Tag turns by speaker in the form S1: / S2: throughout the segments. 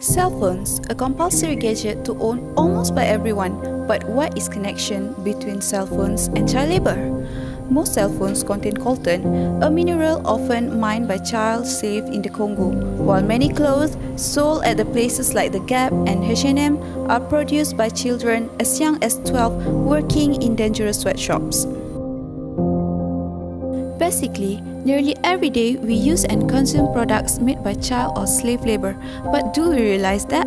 S1: Cell phones, a compulsory gadget to own almost by everyone, but what is connection between cell phones and child labor? Most cell phones contain coltan, a mineral often mined by child slaves in the Congo, while many clothes sold at the places like the Gap and H&M are produced by children as young as 12 working in dangerous sweatshops. Basically, nearly every day we use and consume products made by child or slave labor, but do we realize that?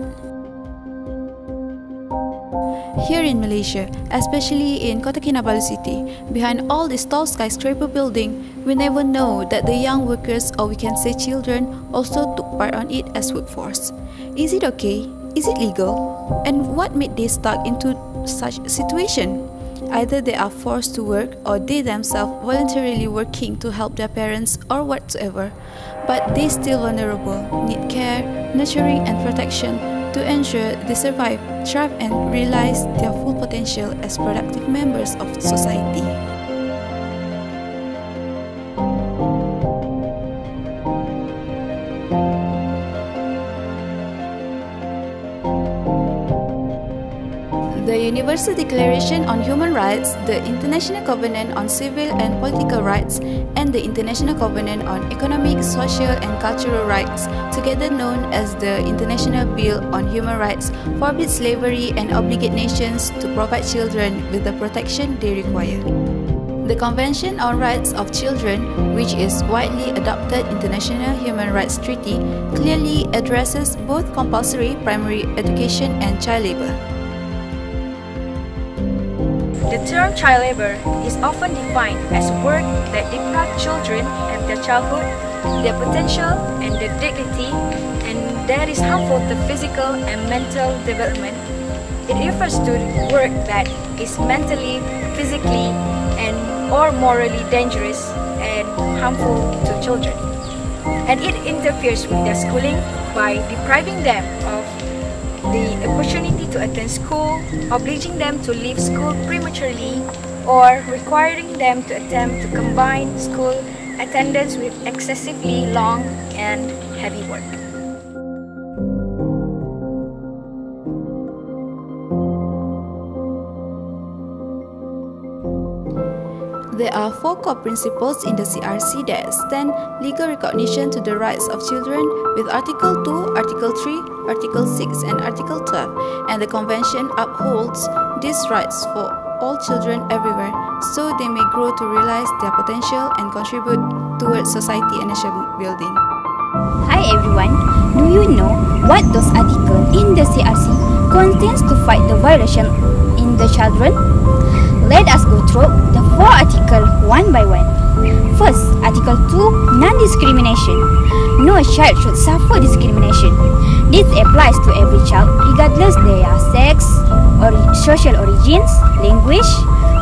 S1: Here in Malaysia, especially in Kota Kinabalu city, behind all this tall skyscraper building, we never know that the young workers, or we can say children, also took part on it as workforce. Is it okay? Is it legal? And what made they stuck into such a situation? Either they are forced to work or they themselves voluntarily working to help their parents or whatsoever, but they still vulnerable, need care, nurturing and protection to ensure they survive, thrive and realize their full potential as productive members of society. The Universal Declaration on Human Rights, the International Covenant on Civil and Political Rights, and the International Covenant on Economic, Social and Cultural Rights, together known as the International Bill on Human Rights, forbid slavery and obligate nations to provide children with the protection they require. The Convention on Rights of Children, which is widely adopted international human rights treaty, clearly addresses both compulsory primary education and child labor.
S2: The term child labor is often defined as work that deprives children of their childhood, their potential and their dignity, and that is harmful to physical and mental development. It refers to work that is mentally, physically, and or morally dangerous and harmful to children. And it interferes with their schooling by depriving them of the opportunity to attend school, obliging them to leave school prematurely, or requiring them to attempt to combine school attendance with excessively long and heavy work.
S1: There are 4 core principles in the CRC that extend legal recognition to the rights of children with Article 2, Article 3, Article 6 and Article 12, and the Convention upholds these rights for all children everywhere so they may grow to realize their potential and contribute towards society and nation building.
S3: Hi everyone, do you know what those articles in the CRC contains to fight the violation in the children? Let us go through the 4 articles one by one. First, Article 2, Non-Discrimination. No child should suffer discrimination. This applies to every child regardless their sex, or social origins, language,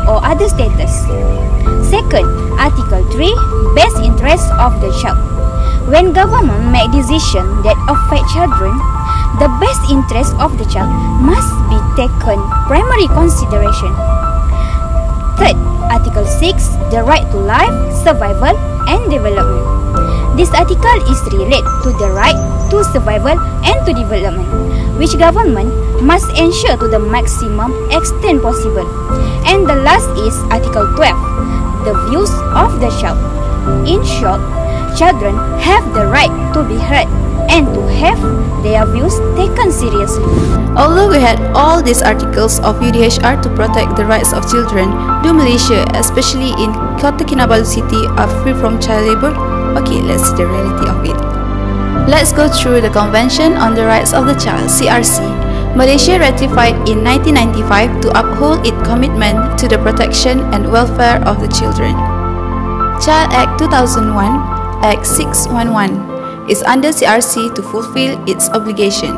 S3: or other status. Second, Article 3, Best Interest of the Child. When government make decisions that affect children, the best interest of the child must be taken primary consideration. Third, Article 6, the right to life, survival and development. This article is related to the right to survival and to development, which government must ensure to the maximum extent possible. And the last is Article 12, the views of the child. In short, children have the right to be heard and to have their views taken seriously.
S1: Although we had all these articles of UDHR to protect the rights of children, do Malaysia, especially in Kota Kinabalu city, are free from child labor? Okay, let's see the reality of it. Let's go through the Convention on the Rights of the Child, CRC. Malaysia ratified in 1995 to uphold its commitment to the protection and welfare of the children. Child Act 2001, Act 611, is under CRC to fulfill its obligation.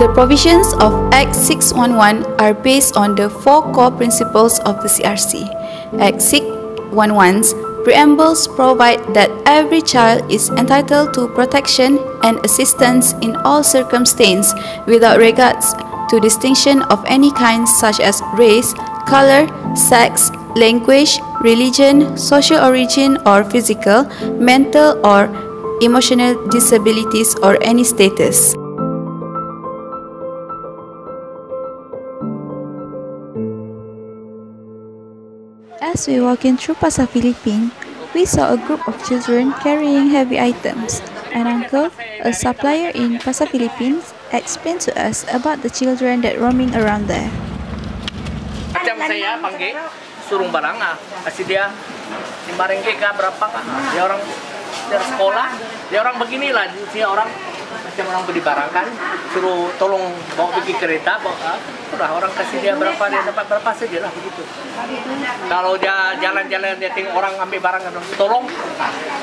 S1: The provisions of Act 611 are based on the 4 core principles of the CRC. Act 611's preambles provide that every child is entitled to protection and assistance in all circumstances without regards to distinction of any kind such as race, color, sex, language, religion, social origin or physical, mental or emotional disabilities or any status. As we walk in through Pasar Philippine, we saw a group of children carrying heavy items. An uncle, a supplier in Pasar Philippines, explained to us about the children that roaming around there.
S4: Macam saya panggil, suruh barang kasih dia 5 ringgit kah berapa kah? Dia orang dari sekolah, dia orang beginilah, dia orang macam orang beli barang kan, suruh tolong bawa pergi kereta, bawa, sudah orang kasih dia berapa, dia dapat berapa saja lah begitu. Kalau dia jalan-jalan dia tengok orang ambil barang, tolong,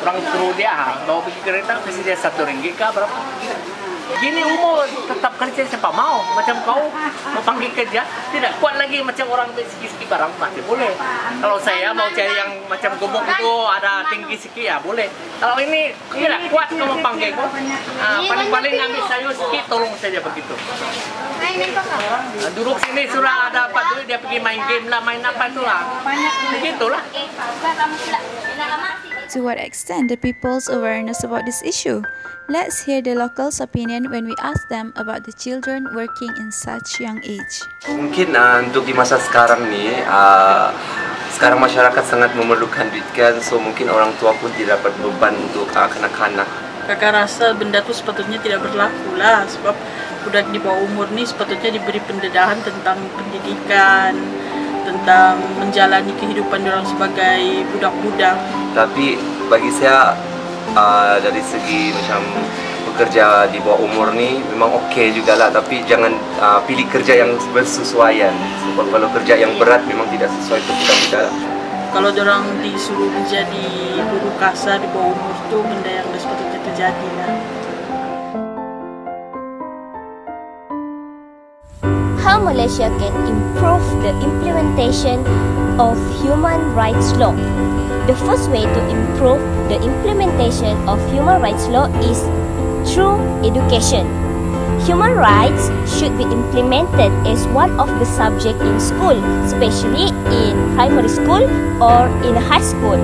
S4: orang suruh dia bawa pergi kereta, kasih dia 1 ringgit kah berapa. Gini umur tetap kerja siapa mau, macam kau mau panggil kerja tidak kuat lagi macam orang sikit-sikit barang masih boleh. Kalau saya mau cari yang macam gemuk itu ada tinggi sikit ya boleh. Kalau ini tidak kuat kamu panggil kau, paling-paling ambil sayur sikit tolong saja begitu. Duduk sini sudah ada apa dulu dia pergi main game lah, main apa tu lah, begitulah.
S1: To what extent the people's awareness about this issue? Let's hear the locals' opinion when we ask them about the children working in such young age.
S5: Mungkin untuk di masa sekarang ni, sekarang masyarakat sangat memerlukan duit kan, so mungkin orang tua pun tidak dapat beban untuk kanak-kanak.
S6: Kakak rasa benda tu sepatutnya tidak berlaku lah, sebab budak di bawah umur ni sepatutnya diberi pendedahan tentang pendidikan, tentang menjalani kehidupan orang sebagai budak-budak. Tapi
S5: bagi saya dari segi macam bekerja di bawah umur ni memang okey jugalah, tapi jangan pilih kerja yang bersesuaian. Sebab kalau kerja yang berat memang tidak sesuai untuk kita.
S6: Kalau orang disuruh menjadi buruh kasar di bawah umur tu benda yang sepatutnya terjadi lah.
S3: How Malaysia can improve the implementation of human rights law. The first way to improve the implementation of human rights law is through education. Human rights should be implemented as one of the subjects in school, especially in primary school or in high school.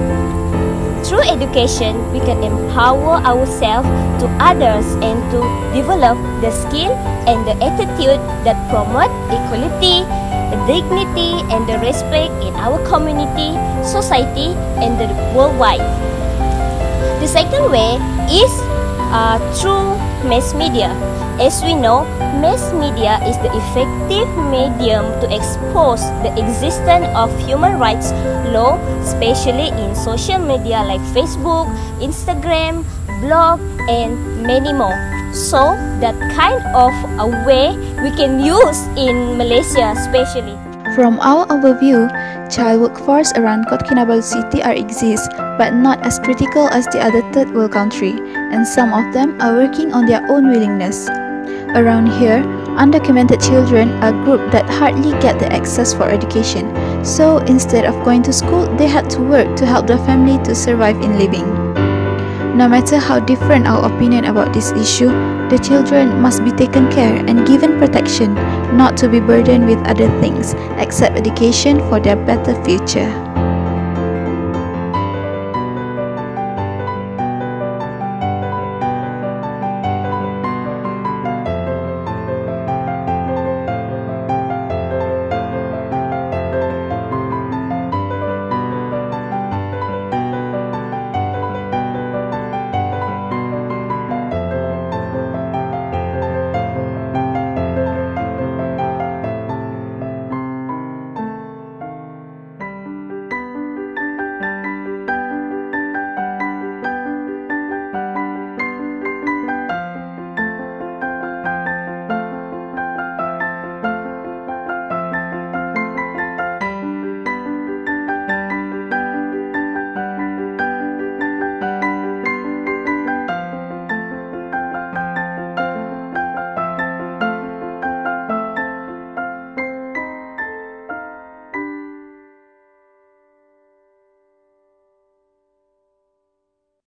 S3: Through education, we can empower ourselves to others and to develop the skill and the attitude that promote equality, the dignity and the respect in our community, society and the worldwide. The second way is through mass media. As we know, mass media is the effective medium to expose the existence of human rights law, especially in social media like Facebook, Instagram, blog, and many more. So, that kind of a way we can use in Malaysia especially.
S1: From our overview, child workforce around Kota Kinabalu city exist, but not as critical as the other third world country, and some of them are working on their own willingness. Around here, undocumented children are a group that hardly get the access for education, so instead of going to school, they had to work to help their family to survive in living. No matter how different our opinion about this issue, the children must be taken care and given protection, not to be burdened with other things except education for their better future.